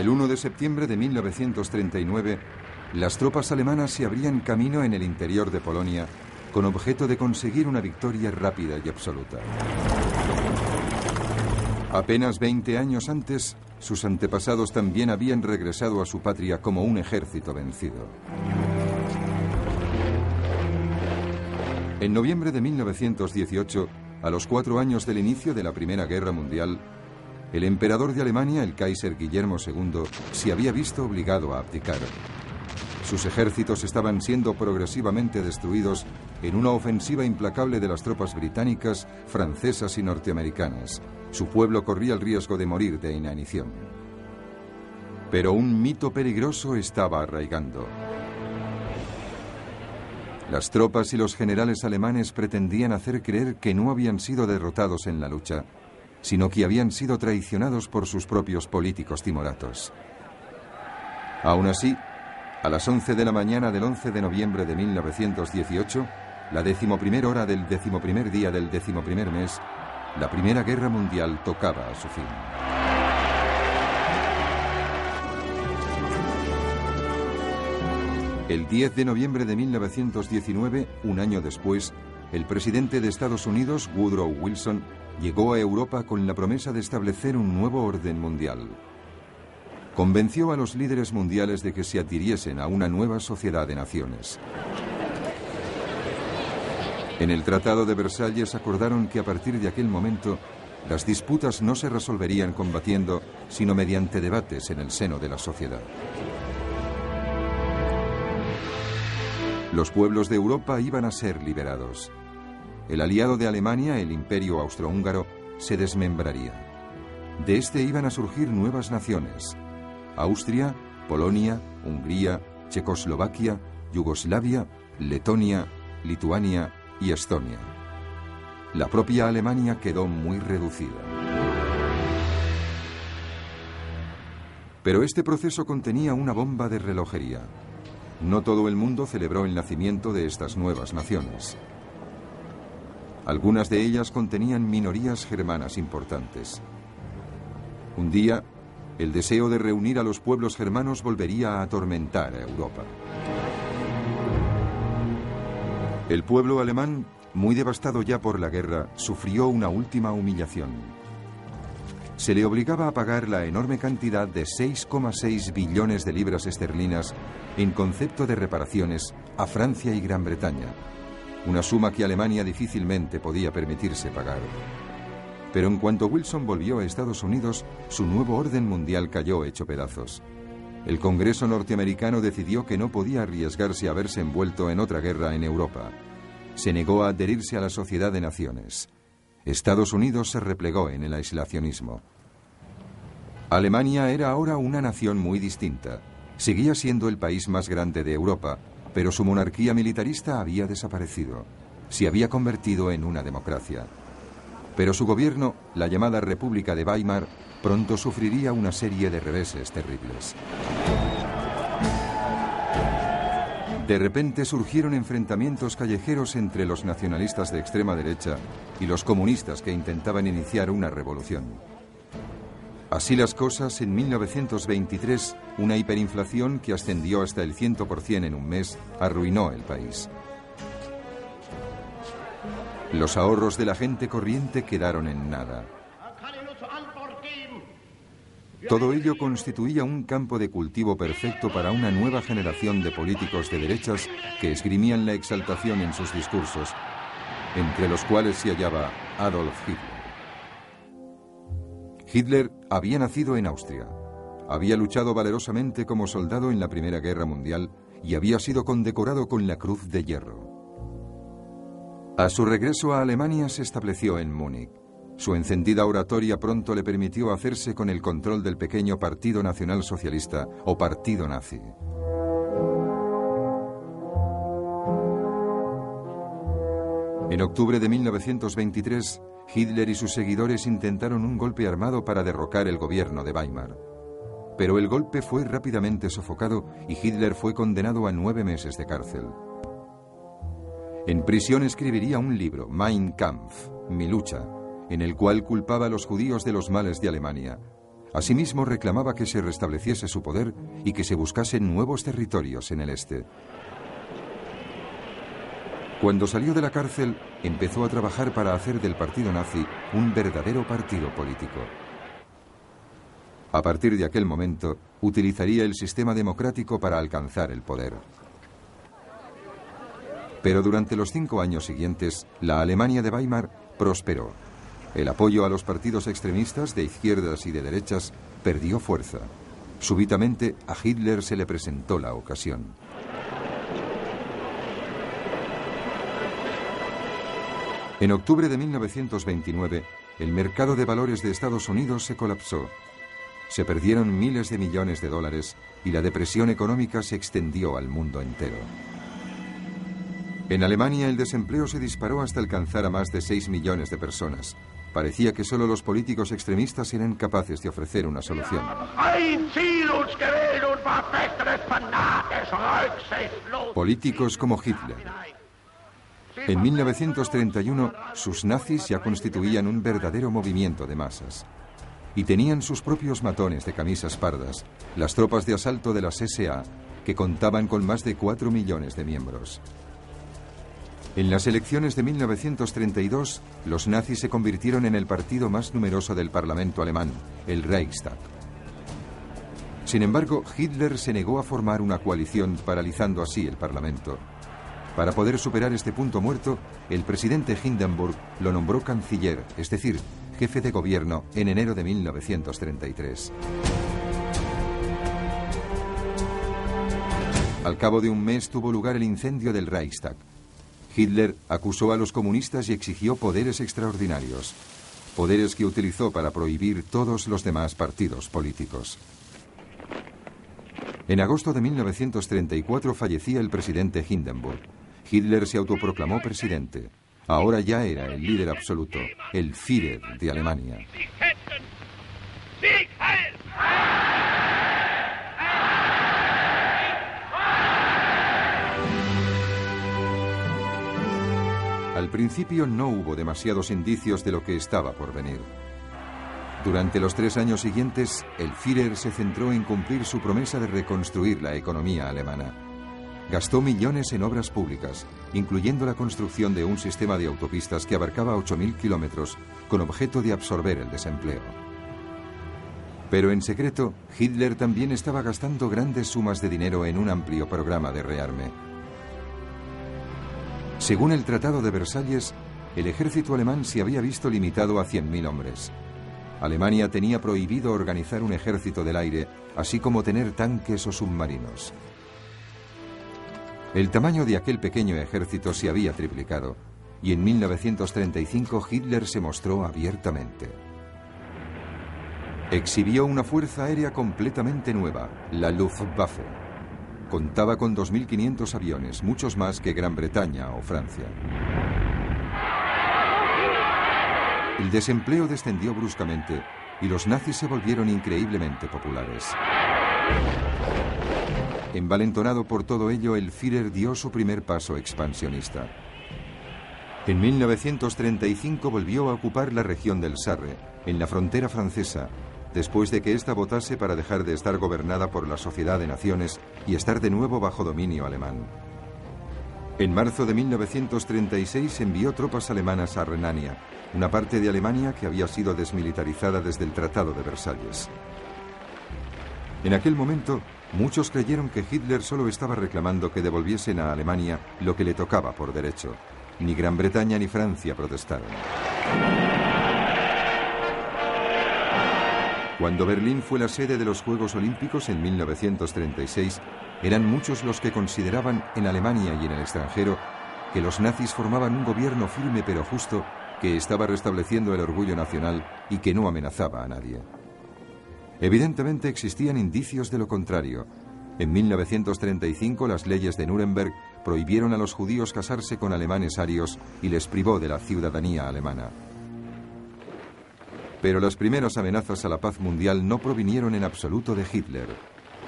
El 1 de septiembre de 1939, las tropas alemanas se abrían camino en el interior de Polonia con objeto de conseguir una victoria rápida y absoluta. Apenas 20 años antes, sus antepasados también habían regresado a su patria como un ejército vencido. En noviembre de 1918, a los 4 años del inicio de la Primera Guerra Mundial, el emperador de Alemania, el Kaiser Guillermo II, se había visto obligado a abdicar. Sus ejércitos estaban siendo progresivamente destruidos en una ofensiva implacable de las tropas británicas, francesas y norteamericanas. Su pueblo corría el riesgo de morir de inanición. Pero un mito peligroso estaba arraigando. Las tropas y los generales alemanes pretendían hacer creer que no habían sido derrotados en la lucha, sino que habían sido traicionados por sus propios políticos timoratos. Aún así, a las 11 de la mañana del 11 de noviembre de 1918, la 11ª hora del 11º día del 11º mes, la Primera Guerra Mundial tocaba a su fin. El 10 de noviembre de 1919, un año después, el presidente de Estados Unidos, Woodrow Wilson, llegó a Europa con la promesa de establecer un nuevo orden mundial. Convenció a los líderes mundiales de que se adhiriesen a una nueva sociedad de naciones. En el Tratado de Versalles acordaron que a partir de aquel momento las disputas no se resolverían combatiendo, sino mediante debates en el seno de la sociedad. Los pueblos de Europa iban a ser liberados. El aliado de Alemania, el Imperio Austrohúngaro, se desmembraría. De este iban a surgir nuevas naciones: Austria, Polonia, Hungría, Checoslovaquia, Yugoslavia, Letonia, Lituania y Estonia. La propia Alemania quedó muy reducida. Pero este proceso contenía una bomba de relojería. No todo el mundo celebró el nacimiento de estas nuevas naciones. Algunas de ellas contenían minorías germanas importantes. Un día, el deseo de reunir a los pueblos germanos volvería a atormentar a Europa. El pueblo alemán, muy devastado ya por la guerra, sufrió una última humillación. Se le obligaba a pagar la enorme cantidad de 6,6 billones de libras esterlinas en concepto de reparaciones a Francia y Gran Bretaña, una suma que Alemania difícilmente podía permitirse pagar. Pero en cuanto Wilson volvió a Estados Unidos, su nuevo orden mundial cayó hecho pedazos. El Congreso norteamericano decidió que no podía arriesgarse a verse envuelto en otra guerra en Europa. Se negó a adherirse a la Sociedad de Naciones. Estados Unidos se replegó en el aislacionismo. Alemania era ahora una nación muy distinta. Seguía siendo el país más grande de Europa, pero su monarquía militarista había desaparecido. Se había convertido en una democracia. Pero su gobierno, la llamada República de Weimar, pronto sufriría una serie de reveses terribles. De repente surgieron enfrentamientos callejeros entre los nacionalistas de extrema derecha y los comunistas que intentaban iniciar una revolución. Así las cosas, en 1923, una hiperinflación que ascendió hasta el 100% en un mes arruinó el país. Los ahorros de la gente corriente quedaron en nada. Todo ello constituía un campo de cultivo perfecto para una nueva generación de políticos de derechas que esgrimían la exaltación en sus discursos, entre los cuales se hallaba Adolf Hitler. Hitler había nacido en Austria, había luchado valerosamente como soldado en la Primera Guerra Mundial y había sido condecorado con la Cruz de Hierro. A su regreso a Alemania se estableció en Múnich. Su encendida oratoria pronto le permitió hacerse con el control del pequeño Partido Nacional Socialista o Partido Nazi. En octubre de 1923, Hitler y sus seguidores intentaron un golpe armado para derrocar el gobierno de Weimar. Pero el golpe fue rápidamente sofocado y Hitler fue condenado a 9 meses de cárcel. En prisión escribiría un libro, Mein Kampf, Mi lucha, en el cual culpaba a los judíos de los males de Alemania, Asimismo, reclamaba que se restableciese su poder y que se buscasen nuevos territorios en el este. Cuando salió de la cárcel, empezó a trabajar para hacer del partido nazi un verdadero partido político. A partir de aquel momento, utilizaría el sistema democrático para alcanzar el poder. Pero durante los 5 años siguientes, la Alemania de Weimar prosperó. El apoyo a los partidos extremistas de izquierdas y de derechas perdió fuerza. Súbitamente, a Hitler se le presentó la ocasión. En octubre de 1929, el mercado de valores de Estados Unidos se colapsó. Se perdieron miles de millones de dólares y la depresión económica se extendió al mundo entero. En Alemania el desempleo se disparó hasta alcanzar a más de 6 millones de personas. Parecía que solo los políticos extremistas eran capaces de ofrecer una solución. Políticos como Hitler. En 1931, sus nazis ya constituían un verdadero movimiento de masas. Y tenían sus propios matones de camisas pardas, las tropas de asalto de las SA, que contaban con más de 4 millones de miembros. En las elecciones de 1932, los nazis se convirtieron en el partido más numeroso del Parlamento alemán, el Reichstag. Sin embargo, Hitler se negó a formar una coalición, paralizando así el Parlamento. Para poder superar este punto muerto, el presidente Hindenburg lo nombró canciller, es decir, jefe de gobierno, en enero de 1933. Al cabo de un mes tuvo lugar el incendio del Reichstag. Hitler acusó a los comunistas y exigió poderes extraordinarios, poderes que utilizó para prohibir todos los demás partidos políticos. En agosto de 1934 fallecía el presidente Hindenburg. Hitler se autoproclamó presidente. Ahora ya era el líder absoluto, el Führer de Alemania. Al principio no hubo demasiados indicios de lo que estaba por venir. Durante los 3 años siguientes, el Führer se centró en cumplir su promesa de reconstruir la economía alemana. Gastó millones en obras públicas, incluyendo la construcción de un sistema de autopistas que abarcaba 8.000 kilómetros, con objeto de absorber el desempleo. Pero en secreto, Hitler también estaba gastando grandes sumas de dinero en un amplio programa de rearme. Según el Tratado de Versalles, el ejército alemán se había visto limitado a 100.000 hombres. Alemania tenía prohibido organizar un ejército del aire, así como tener tanques o submarinos. El tamaño de aquel pequeño ejército se había triplicado, y en 1935 Hitler se mostró abiertamente. Exhibió una fuerza aérea completamente nueva, la Luftwaffe. Contaba con 2.500 aviones, muchos más que Gran Bretaña o Francia. El desempleo descendió bruscamente y los nazis se volvieron increíblemente populares. Envalentonado por todo ello, el Führer dio su primer paso expansionista. En 1935 volvió a ocupar la región del Sarre, en la frontera francesa, después de que ésta votase para dejar de estar gobernada por la Sociedad de Naciones y estar de nuevo bajo dominio alemán. En marzo de 1936 envió tropas alemanas a Renania, una parte de Alemania que había sido desmilitarizada desde el Tratado de Versalles. En aquel momento, muchos creyeron que Hitler solo estaba reclamando que devolviesen a Alemania lo que le tocaba por derecho. Ni Gran Bretaña ni Francia protestaron. Cuando Berlín fue la sede de los Juegos Olímpicos en 1936, eran muchos los que consideraban en Alemania y en el extranjero que los nazis formaban un gobierno firme pero justo que estaba restableciendo el orgullo nacional y que no amenazaba a nadie. Evidentemente existían indicios de lo contrario. En 1935 las leyes de Nuremberg prohibieron a los judíos casarse con alemanes arios y les privó de la ciudadanía alemana. Pero las primeras amenazas a la paz mundial no provinieron en absoluto de Hitler,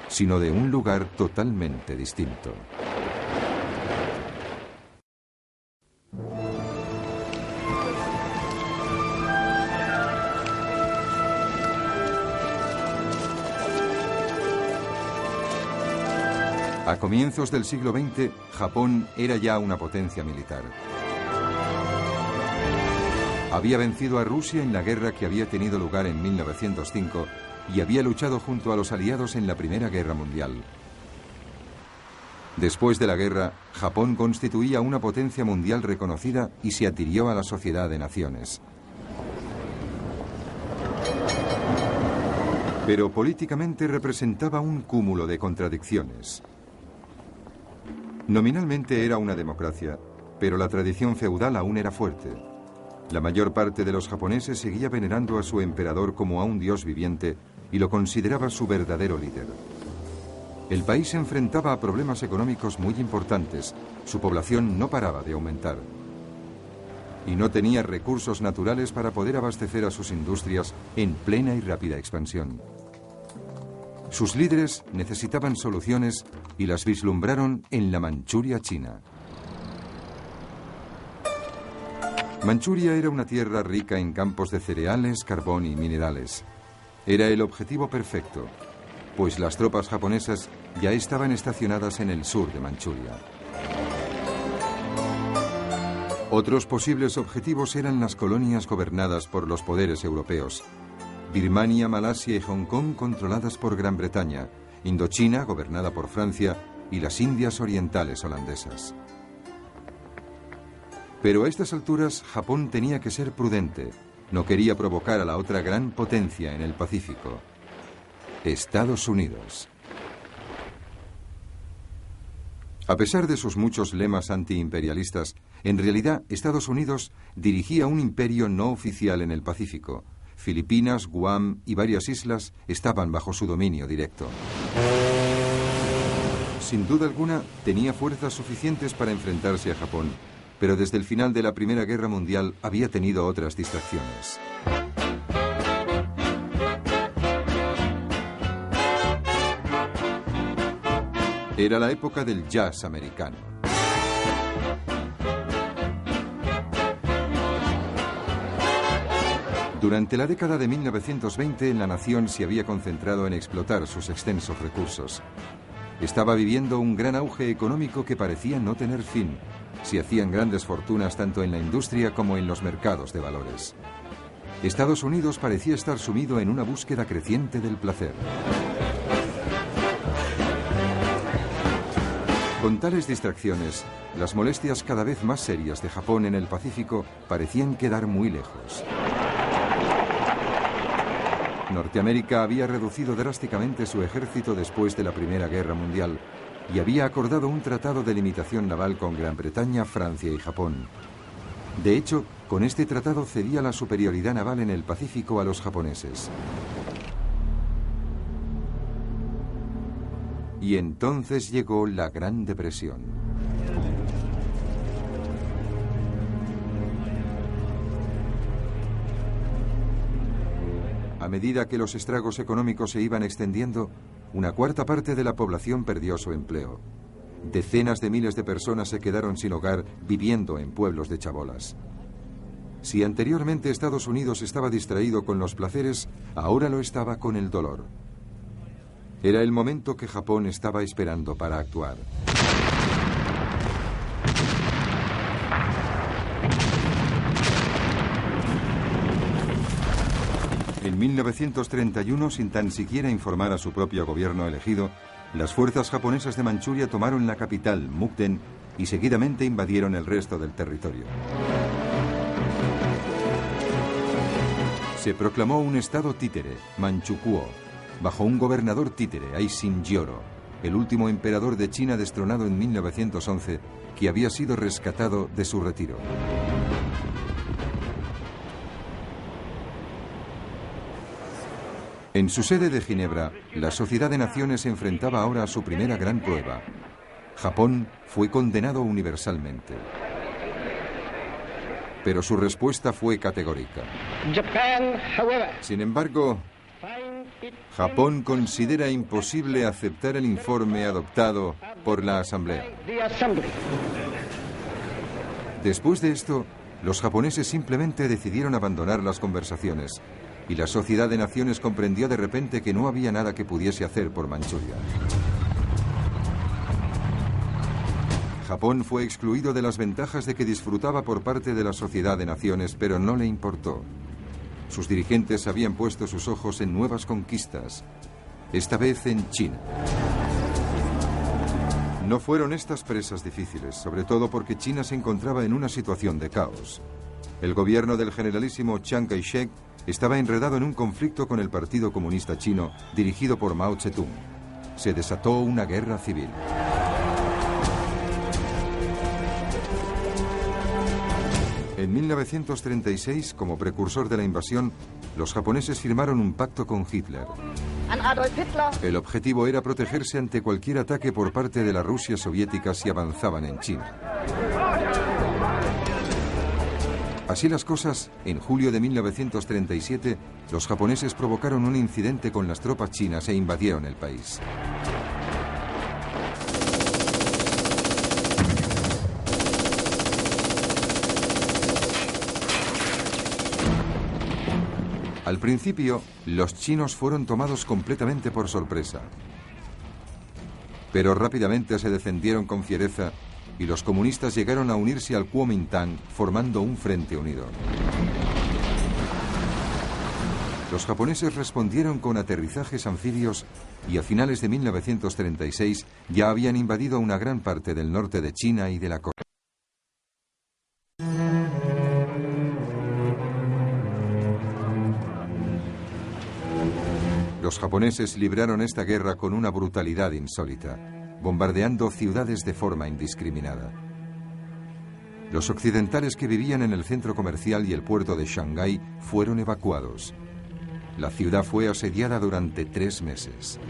sino de un lugar totalmente distinto. A comienzos del siglo XX, Japón era ya una potencia militar. Había vencido a Rusia en la guerra que había tenido lugar en 1905 y había luchado junto a los aliados en la Primera Guerra Mundial. Después de la guerra, Japón constituía una potencia mundial reconocida y se adhirió a la Sociedad de Naciones. Pero políticamente representaba un cúmulo de contradicciones. Nominalmente era una democracia, pero la tradición feudal aún era fuerte. La mayor parte de los japoneses seguía venerando a su emperador como a un dios viviente y lo consideraba su verdadero líder. El país se enfrentaba a problemas económicos muy importantes. Su población no paraba de aumentar. Y no tenía recursos naturales para poder abastecer a sus industrias en plena y rápida expansión. Sus líderes necesitaban soluciones y las vislumbraron en la Manchuria china. Manchuria era una tierra rica en campos de cereales, carbón y minerales. Era el objetivo perfecto, pues las tropas japonesas ya estaban estacionadas en el sur de Manchuria. Otros posibles objetivos eran las colonias gobernadas por los poderes europeos. Birmania, Malasia y Hong Kong controladas por Gran Bretaña, Indochina gobernada por Francia y las Indias Orientales holandesas. Pero a estas alturas Japón tenía que ser prudente. No quería provocar a la otra gran potencia en el Pacífico, Estados Unidos. A pesar de sus muchos lemas antiimperialistas, en realidad Estados Unidos dirigía un imperio no oficial en el Pacífico. Filipinas, Guam y varias islas estaban bajo su dominio directo. Sin duda alguna, tenía fuerzas suficientes para enfrentarse a Japón, pero desde el final de la Primera Guerra Mundial había tenido otras distracciones. Era la época del jazz americano. Durante la década de 1920, la nación se había concentrado en explotar sus extensos recursos. Estaba viviendo un gran auge económico que parecía no tener fin. Se hacían grandes fortunas tanto en la industria como en los mercados de valores. Estados Unidos parecía estar sumido en una búsqueda creciente del placer. Con tales distracciones, las molestias cada vez más serias de Japón en el Pacífico parecían quedar muy lejos. Norteamérica había reducido drásticamente su ejército después de la Primera Guerra Mundial y había acordado un tratado de limitación naval con Gran Bretaña, Francia y Japón. De hecho, con este tratado cedía la superioridad naval en el Pacífico a los japoneses. Y entonces llegó la Gran Depresión. A medida que los estragos económicos se iban extendiendo, una cuarta parte de la población perdió su empleo. Decenas de miles de personas se quedaron sin hogar viviendo en pueblos de chabolas. Si anteriormente Estados Unidos estaba distraído con los placeres, ahora lo estaba con el dolor. Era el momento que Japón estaba esperando para actuar. En 1931, sin tan siquiera informar a su propio gobierno elegido, las fuerzas japonesas de Manchuria tomaron la capital, Mukden, y seguidamente invadieron el resto del territorio. Se proclamó un estado títere, Manchukuo, bajo un gobernador títere, Aisin Jiro, el último emperador de China destronado en 1911, que había sido rescatado de su retiro. En su sede de Ginebra, la Sociedad de Naciones se enfrentaba ahora a su primera gran prueba. Japón fue condenado universalmente. Pero su respuesta fue categórica. Sin embargo, Japón considera imposible aceptar el informe adoptado por la Asamblea. Después de esto, los japoneses simplemente decidieron abandonar las conversaciones. Y la Sociedad de Naciones comprendió de repente que no había nada que pudiese hacer por Manchuria. Japón fue excluido de las ventajas de que disfrutaba por parte de la Sociedad de Naciones, pero no le importó. Sus dirigentes habían puesto sus ojos en nuevas conquistas, esta vez en China. No fueron estas presas difíciles, sobre todo porque China se encontraba en una situación de caos. El gobierno del generalísimo Chiang Kai-shek estaba enredado en un conflicto con el Partido Comunista Chino, dirigido por Mao Zedong. Se desató una guerra civil. En 1936, como precursor de la invasión, los japoneses firmaron un pacto con Hitler. El objetivo era protegerse ante cualquier ataque por parte de la Rusia soviética si avanzaban en China. Así las cosas, en julio de 1937, los japoneses provocaron un incidente con las tropas chinas e invadieron el país. Al principio, los chinos fueron tomados completamente por sorpresa. Pero rápidamente se defendieron con fiereza y los comunistas llegaron a unirse al Kuomintang formando un frente unido. Los japoneses respondieron con aterrizajes anfibios y a finales de 1936 ya habían invadido una gran parte del norte de China y de la costa. Los japoneses libraron esta guerra con una brutalidad insólita, bombardeando ciudades de forma indiscriminada. Los occidentales que vivían en el centro comercial y el puerto de Shanghái fueron evacuados. La ciudad fue asediada durante 3 meses.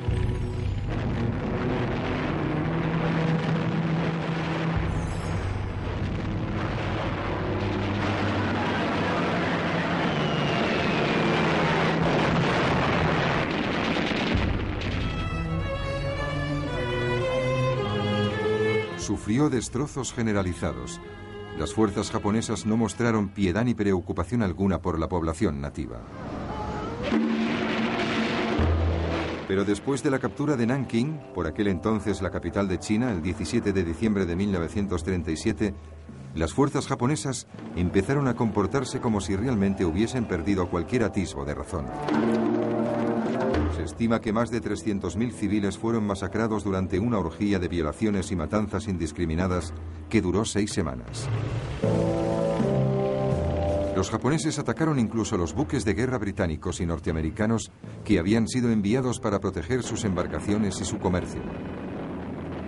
Sufrió destrozos generalizados. Las fuerzas japonesas no mostraron piedad ni preocupación alguna por la población nativa. Pero después de la captura de Nankín, por aquel entonces la capital de China, el 17 de diciembre de 1937, las fuerzas japonesas empezaron a comportarse como si realmente hubiesen perdido cualquier atisbo de razón. Se estima que más de 300.000 civiles fueron masacrados durante una orgía de violaciones y matanzas indiscriminadas que duró 6 semanas. Los japoneses atacaron incluso los buques de guerra británicos y norteamericanos que habían sido enviados para proteger sus embarcaciones y su comercio.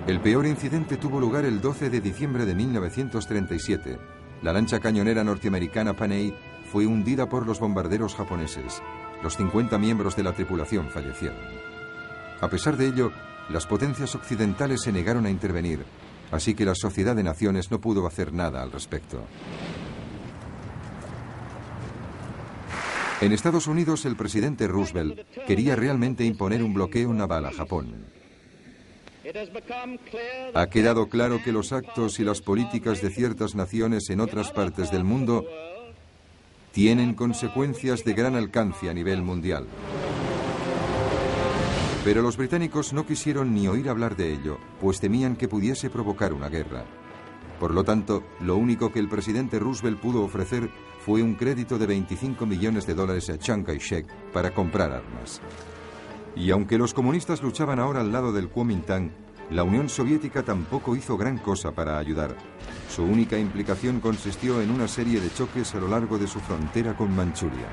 El peor incidente tuvo lugar el 12 de diciembre de 1937. La lancha cañonera norteamericana Panay fue hundida por los bombarderos japoneses. Los 50 miembros de la tripulación fallecieron. A pesar de ello, las potencias occidentales se negaron a intervenir, así que la Sociedad de Naciones no pudo hacer nada al respecto. En Estados Unidos, el presidente Roosevelt quería realmente imponer un bloqueo naval a Japón. Ha quedado claro que los actos y las políticas de ciertas naciones en otras partes del mundo tienen consecuencias de gran alcance a nivel mundial. Pero los británicos no quisieron ni oír hablar de ello, pues temían que pudiese provocar una guerra. Por lo tanto, lo único que el presidente Roosevelt pudo ofrecer fue un crédito de $25 millones a Chiang Kai-shek para comprar armas. Y aunque los comunistas luchaban ahora al lado del Kuomintang, la Unión Soviética tampoco hizo gran cosa para ayudar. Su única implicación consistió en una serie de choques a lo largo de su frontera con Manchuria.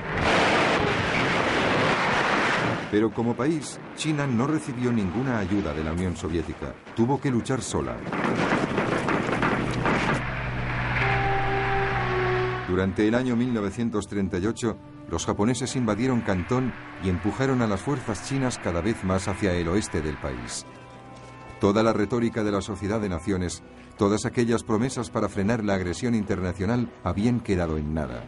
Pero como país, China no recibió ninguna ayuda de la Unión Soviética. Tuvo que luchar sola. Durante el año 1938, los japoneses invadieron Cantón y empujaron a las fuerzas chinas cada vez más hacia el oeste del país. Toda la retórica de la Sociedad de Naciones, todas aquellas promesas para frenar la agresión internacional habían quedado en nada.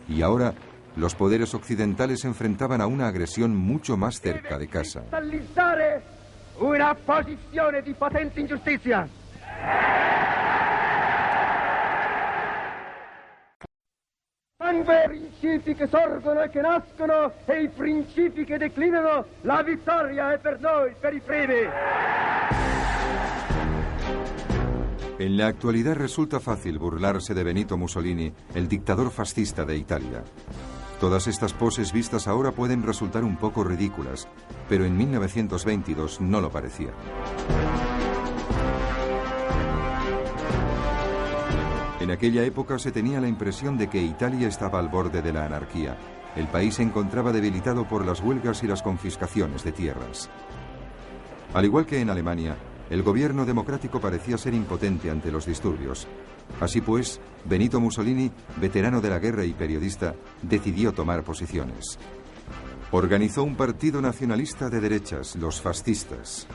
Y ahora, los poderes occidentales se enfrentaban a una agresión mucho más cerca de casa. Una posición de potente injusticia. I principi che sorgono e che nascono e i principi che declinano, la vittoria è per noi, per i primi. En la actualidad resulta fácil burlarse de Benito Mussolini, el dictador fascista de Italia. Todas estas poses vistas ahora pueden resultar un poco ridículas, pero en 1922 no lo parecía. En aquella época se tenía la impresión de que Italia estaba al borde de la anarquía. El país se encontraba debilitado por las huelgas y las confiscaciones de tierras. Al igual que en Alemania, el gobierno democrático parecía ser impotente ante los disturbios. Así pues, Benito Mussolini, veterano de la guerra y periodista, decidió tomar posiciones. Organizó un partido nacionalista de derechas, los fascistas.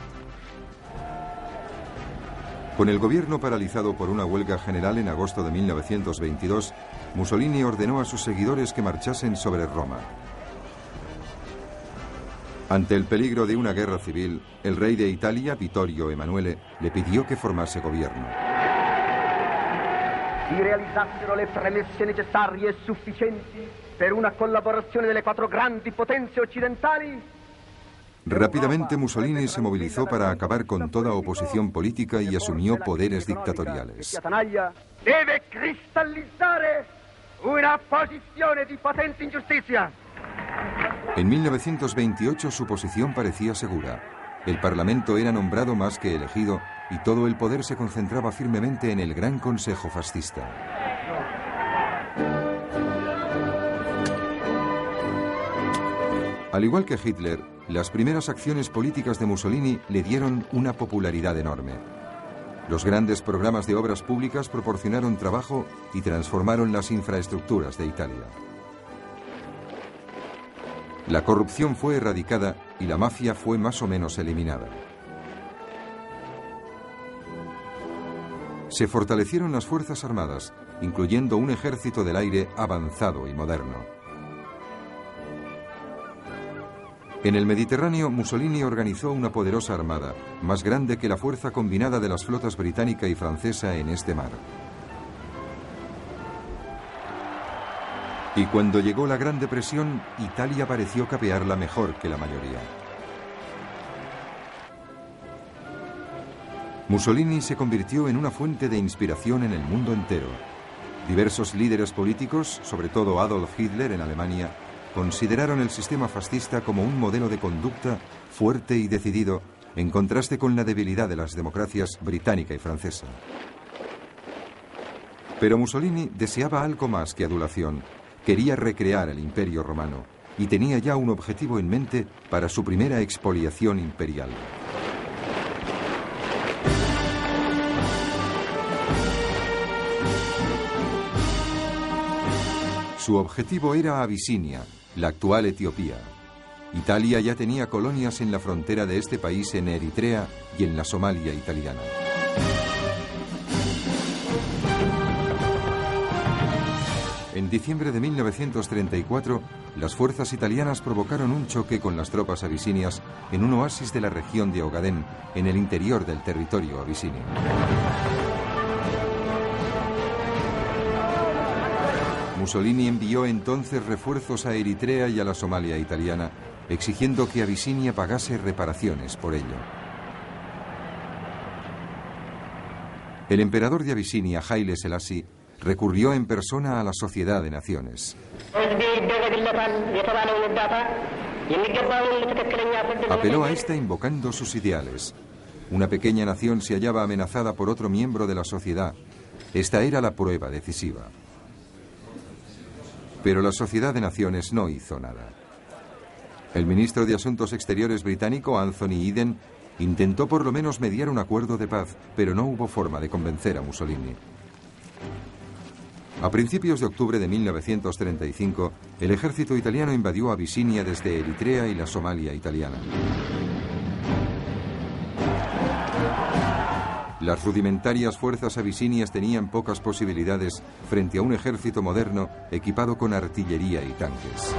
Con el gobierno paralizado por una huelga general en agosto de 1922, Mussolini ordenó a sus seguidores que marchasen sobre Roma. Ante el peligro de una guerra civil, el rey de Italia, Vittorio Emanuele, le pidió que formase gobierno. Si realizzassero le premesse necessarie e sufficienti per una collaborazione delle quattro grandi potenze occidentali. Rápidamente Mussolini se movilizó para acabar con toda oposición política y asumió poderes dictatoriales. Deve cristallizzare una posizione di potente ingiustizia. En 1928 su posición parecía segura. El Parlamento era nombrado más que elegido y todo el poder se concentraba firmemente en el Gran Consejo Fascista. Al igual que Hitler, las primeras acciones políticas de Mussolini le dieron una popularidad enorme. Los grandes programas de obras públicas proporcionaron trabajo y transformaron las infraestructuras de Italia. La corrupción fue erradicada y la mafia fue más o menos eliminada. Se fortalecieron las fuerzas armadas, incluyendo un ejército del aire avanzado y moderno. En el Mediterráneo, Mussolini organizó una poderosa armada, más grande que la fuerza combinada de las flotas británica y francesa en este mar. Y cuando llegó la Gran Depresión, Italia pareció capearla mejor que la mayoría. Mussolini se convirtió en una fuente de inspiración en el mundo entero. Diversos líderes políticos, sobre todo Adolf Hitler en Alemania, consideraron el sistema fascista como un modelo de conducta fuerte y decidido, en contraste con la debilidad de las democracias británica y francesa. Pero Mussolini deseaba algo más que adulación. Quería recrear el Imperio Romano y tenía ya un objetivo en mente para su primera expoliación imperial. Su objetivo era Abisinia, la actual Etiopía. Italia ya tenía colonias en la frontera de este país en Eritrea y en la Somalia italiana. En diciembre de 1934, las fuerzas italianas provocaron un choque con las tropas abisinias en un oasis de la región de Ogadén, en el interior del territorio abisinio. Mussolini envió entonces refuerzos a Eritrea y a la Somalia italiana, exigiendo que Abisinia pagase reparaciones por ello. El emperador de Abisinia, Haile Selassie, recurrió en persona a la Sociedad de Naciones. Apeló a esta invocando sus ideales. Una pequeña nación se hallaba amenazada por otro miembro de la sociedad. Esta era la prueba decisiva. Pero la Sociedad de Naciones no hizo nada. El ministro de Asuntos Exteriores británico, Anthony Eden, intentó por lo menos mediar un acuerdo de paz, pero no hubo forma de convencer a Mussolini. A principios de octubre de 1935, el ejército italiano invadió Abisinia desde Eritrea y la Somalia italiana. Las rudimentarias fuerzas abisinias tenían pocas posibilidades frente a un ejército moderno equipado con artillería y tanques.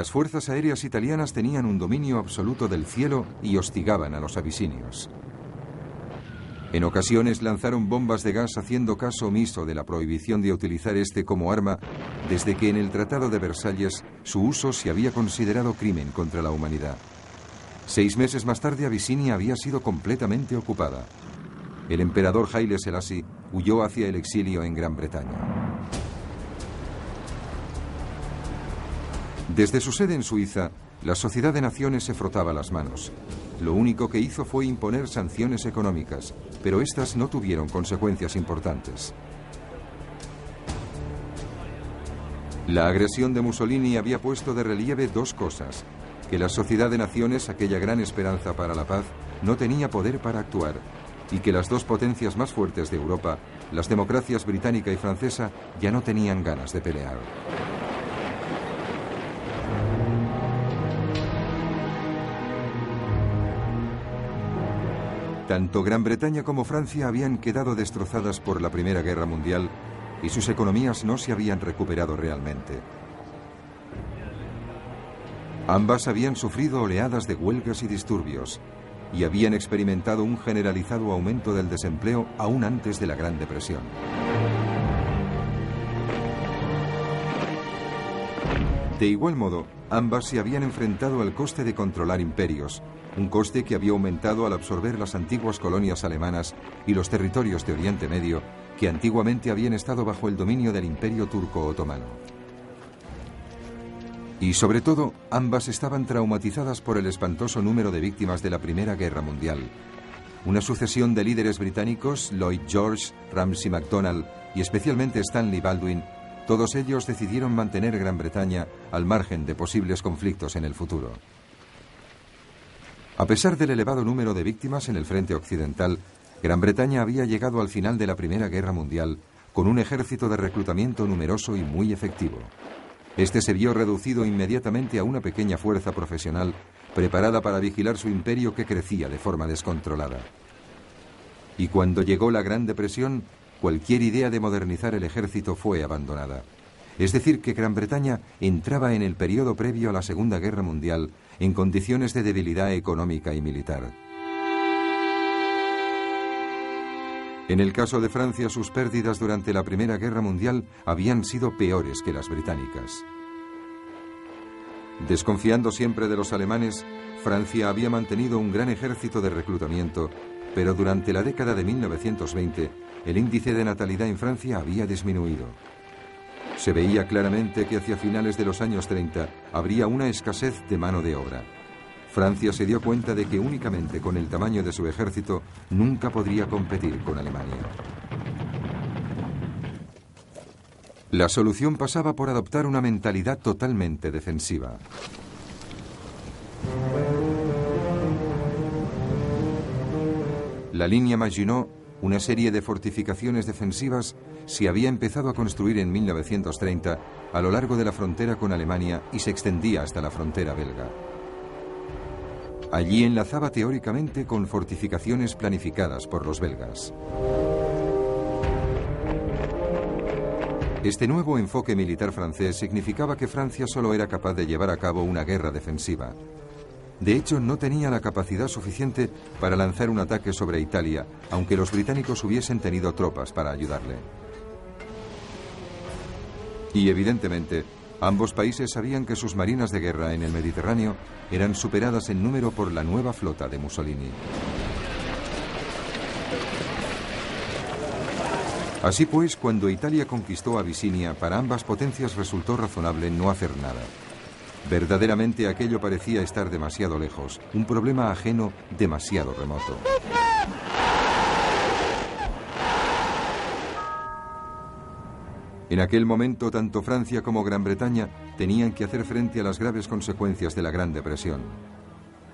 Las fuerzas aéreas italianas tenían un dominio absoluto del cielo y hostigaban a los abisinios. En ocasiones lanzaron bombas de gas haciendo caso omiso de la prohibición de utilizar este como arma, desde que en el Tratado de Versalles su uso se había considerado crimen contra la humanidad. 6 meses más tarde Abisinia había sido completamente ocupada. El emperador Haile Selassie huyó hacia el exilio en Gran Bretaña. Desde su sede en Suiza, la Sociedad de Naciones se frotaba las manos. Lo único que hizo fue imponer sanciones económicas, pero estas no tuvieron consecuencias importantes. La agresión de Mussolini había puesto de relieve 2 cosas: que la Sociedad de Naciones, aquella gran esperanza para la paz, no tenía poder para actuar, y que las 2 potencias más fuertes de Europa, las democracias británica y francesa, ya no tenían ganas de pelear. Tanto Gran Bretaña como Francia habían quedado destrozadas por la Primera Guerra Mundial y sus economías no se habían recuperado realmente. Ambas habían sufrido oleadas de huelgas y disturbios y habían experimentado un generalizado aumento del desempleo aún antes de la Gran Depresión. De igual modo, ambas se habían enfrentado al coste de controlar imperios, un coste que había aumentado al absorber las antiguas colonias alemanas y los territorios de Oriente Medio que antiguamente habían estado bajo el dominio del Imperio Turco Otomano. Y sobre todo, ambas estaban traumatizadas por el espantoso número de víctimas de la Primera Guerra Mundial. Una sucesión de líderes británicos, Lloyd George, Ramsay MacDonald y especialmente Stanley Baldwin, todos ellos decidieron mantener Gran Bretaña al margen de posibles conflictos en el futuro. A pesar del elevado número de víctimas en el frente occidental, Gran Bretaña había llegado al final de la Primera Guerra Mundial con un ejército de reclutamiento numeroso y muy efectivo. Este se vio reducido inmediatamente a una pequeña fuerza profesional preparada para vigilar su imperio que crecía de forma descontrolada. Y cuando llegó la Gran Depresión, cualquier idea de modernizar el ejército fue abandonada. Es decir, que Gran Bretaña entraba en el periodo previo a la Segunda Guerra Mundial en condiciones de debilidad económica y militar. En el caso de Francia, sus pérdidas durante la Primera Guerra Mundial habían sido peores que las británicas. Desconfiando siempre de los alemanes, Francia había mantenido un gran ejército de reclutamiento, pero durante la década de 1920, el índice de natalidad en Francia había disminuido. Se veía claramente que hacia finales de los años 30 habría una escasez de mano de obra. Francia se dio cuenta de que únicamente con el tamaño de su ejército nunca podría competir con Alemania. La solución pasaba por adoptar una mentalidad totalmente defensiva. La línea Maginot, una serie de fortificaciones defensivas, se había empezado a construir en 1930 a lo largo de la frontera con Alemania y se extendía hasta la frontera belga. Allí enlazaba teóricamente con fortificaciones planificadas por los belgas. Este nuevo enfoque militar francés significaba que Francia solo era capaz de llevar a cabo una guerra defensiva. De hecho, no tenía la capacidad suficiente para lanzar un ataque sobre Italia, aunque los británicos hubiesen tenido tropas para ayudarle. Y evidentemente, ambos países sabían que sus marinas de guerra en el Mediterráneo eran superadas en número por la nueva flota de Mussolini. Así pues, cuando Italia conquistó Abisinia, para ambas potencias resultó razonable no hacer nada. Verdaderamente aquello parecía estar demasiado lejos, un problema ajeno demasiado remoto. En aquel momento, tanto Francia como Gran Bretaña tenían que hacer frente a las graves consecuencias de la Gran Depresión.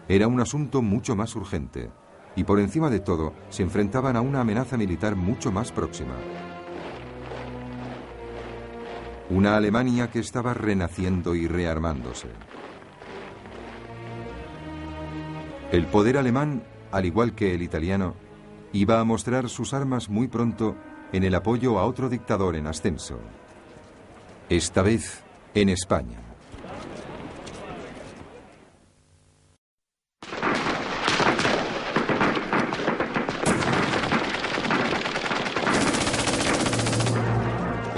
Era un asunto mucho más urgente, y por encima de todo, se enfrentaban a una amenaza militar mucho más próxima. Una Alemania que estaba renaciendo y rearmándose. El poder alemán, al igual que el italiano, iba a mostrar sus armas muy pronto en el apoyo a otro dictador en ascenso. Esta vez en España.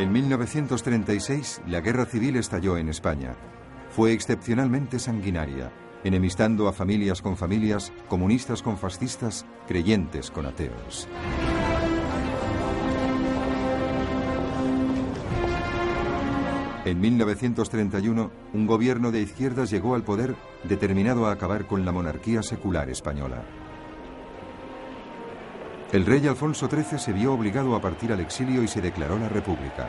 En 1936, la guerra civil estalló en España. Fue excepcionalmente sanguinaria, enemistando a familias con familias, comunistas con fascistas, creyentes con ateos. En 1931, un gobierno de izquierdas llegó al poder determinado a acabar con la monarquía secular española. El rey Alfonso XIII se vio obligado a partir al exilio y se declaró la República.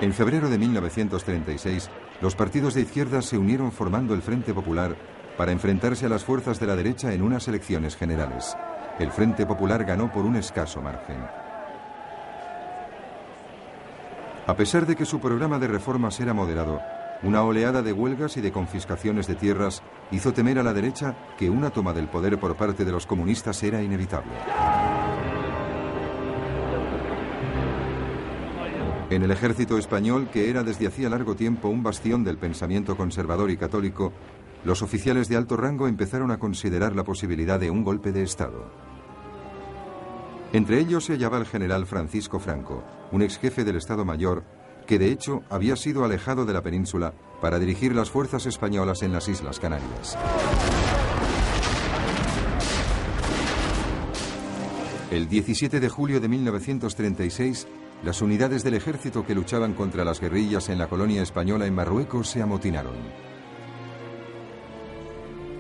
En febrero de 1936, los partidos de izquierdas se unieron formando el Frente Popular para enfrentarse a las fuerzas de la derecha en unas elecciones generales. El Frente Popular ganó por un escaso margen. A pesar de que su programa de reformas era moderado, una oleada de huelgas y de confiscaciones de tierras hizo temer a la derecha que una toma del poder por parte de los comunistas era inevitable. En el ejército español, que era desde hacía largo tiempo un bastión del pensamiento conservador y católico, los oficiales de alto rango empezaron a considerar la posibilidad de un golpe de Estado. Entre ellos se hallaba el general Francisco Franco, un ex jefe del Estado Mayor, que de hecho había sido alejado de la península para dirigir las fuerzas españolas en las Islas Canarias. El 17 de julio de 1936, las unidades del ejército que luchaban contra las guerrillas en la colonia española en Marruecos se amotinaron.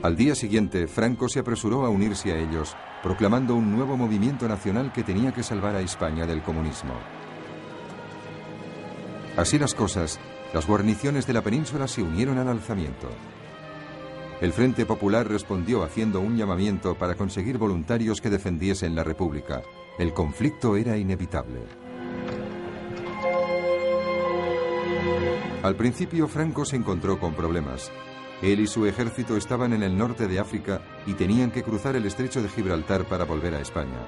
Al día siguiente, Franco se apresuró a unirse a ellos, proclamando un nuevo movimiento nacional que tenía que salvar a España del comunismo. Así las cosas, las guarniciones de la península se unieron al alzamiento. El Frente Popular respondió haciendo un llamamiento para conseguir voluntarios que defendiesen la República. El conflicto era inevitable. Al principio, Franco se encontró con problemas. Él y su ejército estaban en el norte de África y tenían que cruzar el estrecho de Gibraltar para volver a España.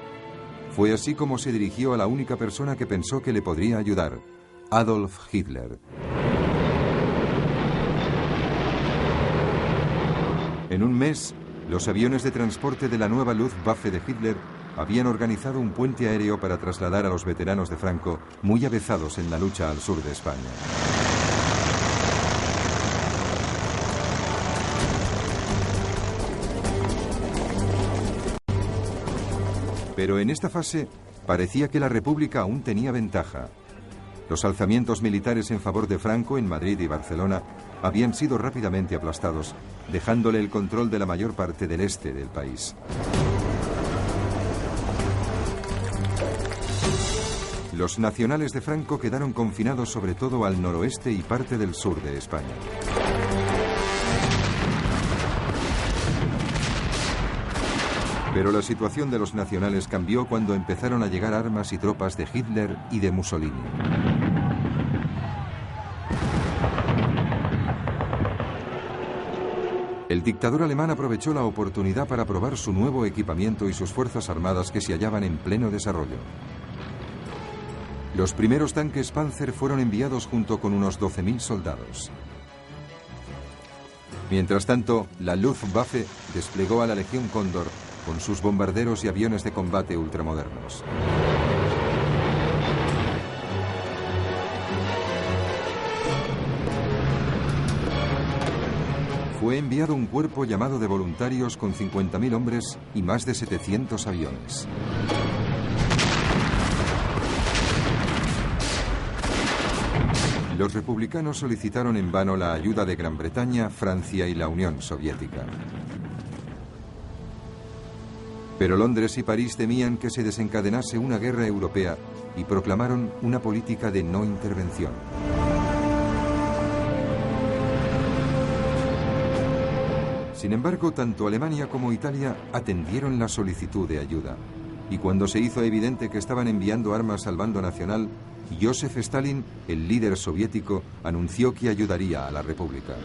Fue así como se dirigió a la única persona que pensó que le podría ayudar: Adolf Hitler. En un mes, los aviones de transporte de la nueva Luftwaffe de Hitler habían organizado un puente aéreo para trasladar a los veteranos de Franco, muy avezados en la lucha al sur de España. Pero en esta fase parecía que la República aún tenía ventaja. Los alzamientos militares en favor de Franco en Madrid y Barcelona habían sido rápidamente aplastados, dejándole el control de la mayor parte del este del país. Los nacionales de Franco quedaron confinados sobre todo al noroeste y parte del sur de España. Pero la situación de los nacionales cambió cuando empezaron a llegar armas y tropas de Hitler y de Mussolini. El dictador alemán aprovechó la oportunidad para probar su nuevo equipamiento y sus fuerzas armadas que se hallaban en pleno desarrollo. Los primeros tanques Panzer fueron enviados junto con unos 12.000 soldados. Mientras tanto, la Luftwaffe desplegó a la Legión Cóndor con sus bombarderos y aviones de combate ultramodernos. Fue enviado un cuerpo llamado de voluntarios con 50.000 hombres y más de 700 aviones. Los republicanos solicitaron en vano la ayuda de Gran Bretaña, Francia y la Unión Soviética. Pero Londres y París temían que se desencadenase una guerra europea y proclamaron una política de no intervención. Sin embargo, tanto Alemania como Italia atendieron la solicitud de ayuda. Y cuando se hizo evidente que estaban enviando armas al bando nacional, Joseph Stalin, el líder soviético, anunció que ayudaría a la República.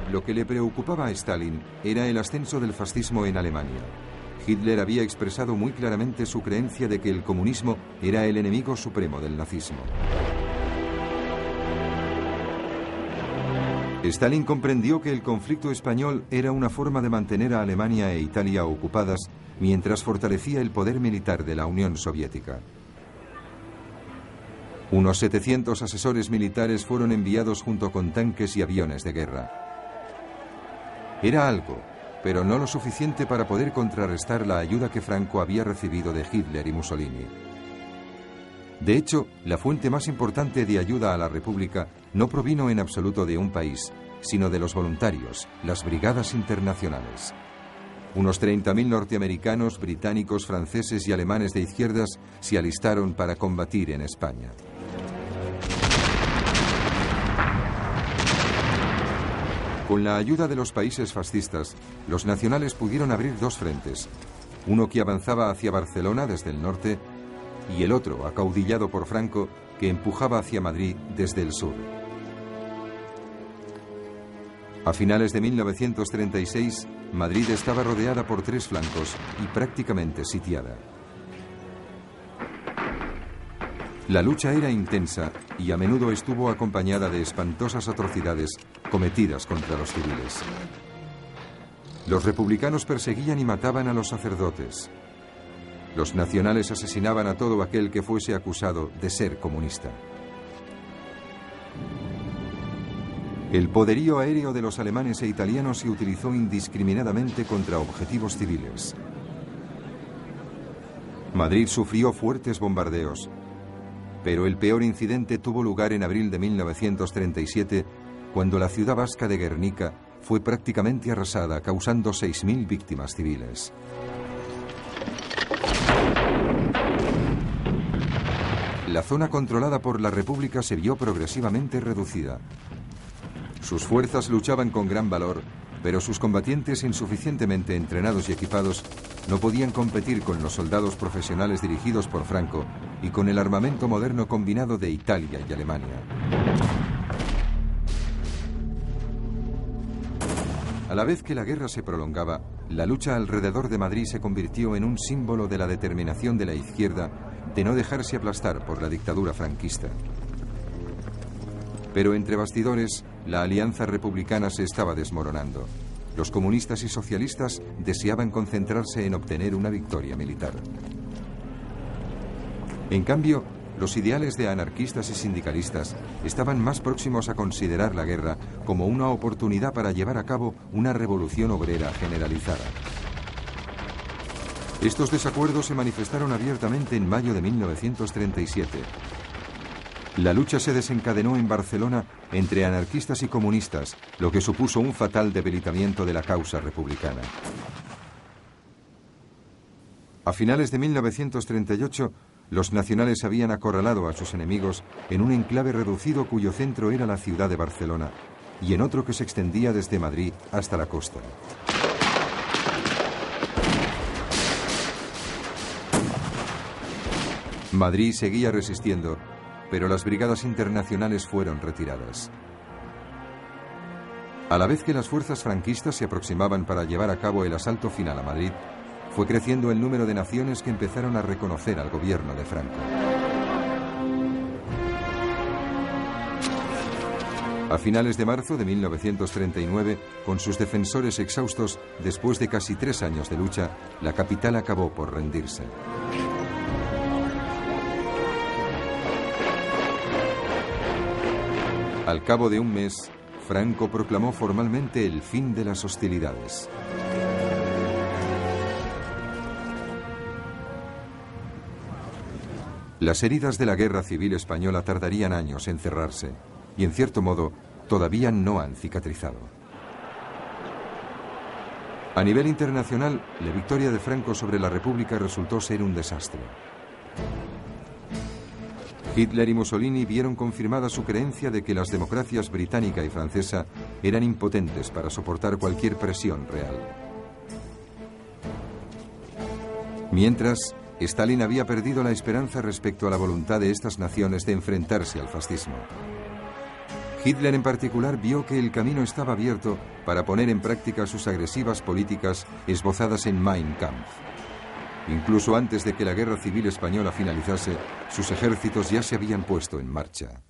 Lo que le preocupaba a Stalin era el ascenso del fascismo en Alemania. Hitler había expresado muy claramente su creencia de que el comunismo era el enemigo supremo del nazismo. Stalin comprendió que el conflicto español era una forma de mantener a Alemania e Italia ocupadas mientras fortalecía el poder militar de la Unión Soviética. Unos 700 asesores militares fueron enviados junto con tanques y aviones de guerra. Era algo, pero no lo suficiente para poder contrarrestar la ayuda que Franco había recibido de Hitler y Mussolini. De hecho, la fuente más importante de ayuda a la República no provino en absoluto de un país, sino de los voluntarios, las brigadas internacionales. Unos 30.000 norteamericanos, británicos, franceses y alemanes de izquierdas se alistaron para combatir en España. Con la ayuda de los países fascistas, los nacionales pudieron abrir dos frentes, uno que avanzaba hacia Barcelona desde el norte y el otro, acaudillado por Franco, que empujaba hacia Madrid desde el sur. A finales de 1936, Madrid estaba rodeada por tres flancos y prácticamente sitiada. La lucha era intensa y a menudo estuvo acompañada de espantosas atrocidades cometidas contra los civiles. Los republicanos perseguían y mataban a los sacerdotes. Los nacionales asesinaban a todo aquel que fuese acusado de ser comunista. El poderío aéreo de los alemanes e italianos se utilizó indiscriminadamente contra objetivos civiles. Madrid sufrió fuertes bombardeos, pero el peor incidente tuvo lugar en abril de 1937, cuando la ciudad vasca de Guernica fue prácticamente arrasada, causando 6.000 víctimas civiles. La zona controlada por la República se vio progresivamente reducida. Sus fuerzas luchaban con gran valor, pero sus combatientes insuficientemente entrenados y equipados no podían competir con los soldados profesionales dirigidos por Franco y con el armamento moderno combinado de Italia y Alemania. A la vez que la guerra se prolongaba, la lucha alrededor de Madrid se convirtió en un símbolo de la determinación de la izquierda de no dejarse aplastar por la dictadura franquista. Pero entre bastidores, la alianza republicana se estaba desmoronando. Los comunistas y socialistas deseaban concentrarse en obtener una victoria militar. En cambio, los ideales de anarquistas y sindicalistas estaban más próximos a considerar la guerra como una oportunidad para llevar a cabo una revolución obrera generalizada. Estos desacuerdos se manifestaron abiertamente en mayo de 1937. La lucha se desencadenó en Barcelona entre anarquistas y comunistas, lo que supuso un fatal debilitamiento de la causa republicana. A finales de 1938, los nacionales habían acorralado a sus enemigos en un enclave reducido cuyo centro era la ciudad de Barcelona y en otro que se extendía desde Madrid hasta la costa. Madrid seguía resistiendo, pero las brigadas internacionales fueron retiradas. A la vez que las fuerzas franquistas se aproximaban para llevar a cabo el asalto final a Madrid, fue creciendo el número de naciones que empezaron a reconocer al gobierno de Franco. A finales de marzo de 1939, con sus defensores exhaustos, después de casi 3 años de lucha, la capital acabó por rendirse. Al cabo de un mes, Franco proclamó formalmente el fin de las hostilidades. Las heridas de la Guerra Civil Española tardarían años en cerrarse y, en cierto modo, todavía no han cicatrizado. A nivel internacional, la victoria de Franco sobre la República resultó ser un desastre. Hitler y Mussolini vieron confirmada su creencia de que las democracias británica y francesa eran impotentes para soportar cualquier presión real. Mientras, Stalin había perdido la esperanza respecto a la voluntad de estas naciones de enfrentarse al fascismo. Hitler en particular vio que el camino estaba abierto para poner en práctica sus agresivas políticas esbozadas en Mein Kampf. Incluso antes de que la Guerra Civil Española finalizase, sus ejércitos ya se habían puesto en marcha.